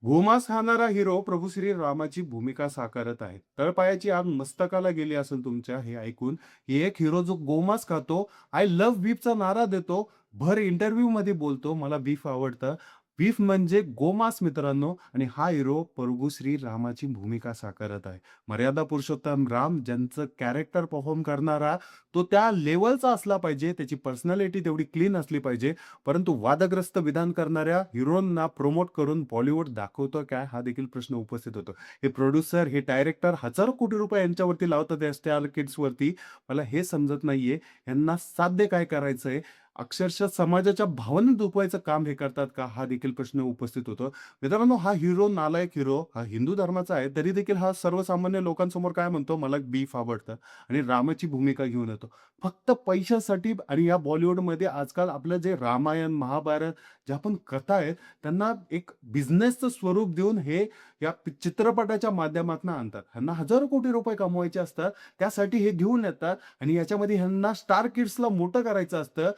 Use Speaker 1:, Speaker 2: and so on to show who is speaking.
Speaker 1: गोमांस खाणारा हिरो प्रभू श्री रामाची भूमिका साकारत आहे. तळपायाची आग मस्तकाला गेली असेल तुमच्या हे ऐकून. की एक हिरो जो गोमांस खातो, आय लव्ह बीफचा नारा देतो, भर इंटरव्ह्यूमध्ये बोलतो, मला बीफ आवडतं. बीफ म्हणजे गोमांस मित्रांनो आणि हा हिरो प्रभू श्री रामाची भूमिका साकारत आहे. मर्यादा पुरुषोत्तम राम ज्यांचं कॅरेक्टर परफॉर्म करणारा, तो त्या लेव्हलचा असला पाहिजे, त्याची पर्सनॅलिटी तेवढी क्लीन असली पाहिजे. परंतु वादग्रस्त विधान करणाऱ्या हिरोंना प्रमोट करून बॉलिवूड दाखवतं काय हा देखील प्रश्न उपस्थित होतो. हे प्रोड्युसर, हे डायरेक्टर हजारो कोटी रुपये यांच्यावरती लावतात या किड्सवरती. मला हे समजत नाहीये, यांना साध्य काय करायचंय? अक्षरशः समाजाच्या भावना दुखवायचं काम हे करतात का? हा देखील प्रश्न उपस्थित होतो. मित्रांनो, हा हिरो नालायक हिरो हा हिंदू धर्माचा आहे, तरी देखील हा सर्वसामान्य लोकांसमोर काय म्हणतो, मला बीफ आवडतं आणि रामाची भूमिका घेऊन येतो. फक्त पैशासाठी. आणि या बॉलिवूडमध्ये आजकाल आपलं जे रामायण, महाभारत ज्या पण कथा आहेत, त्यांना एक बिझनेसचं स्वरूप देऊन हे या चित्रपटाच्या माध्यमातून आणतात. ह्यांना हजारो कोटी रुपये कमवायचे असतात. त्यासाठी हे घेऊन येतात आणि याच्यामध्ये ह्यांना स्टार किड्सला मोठं करायचं असतं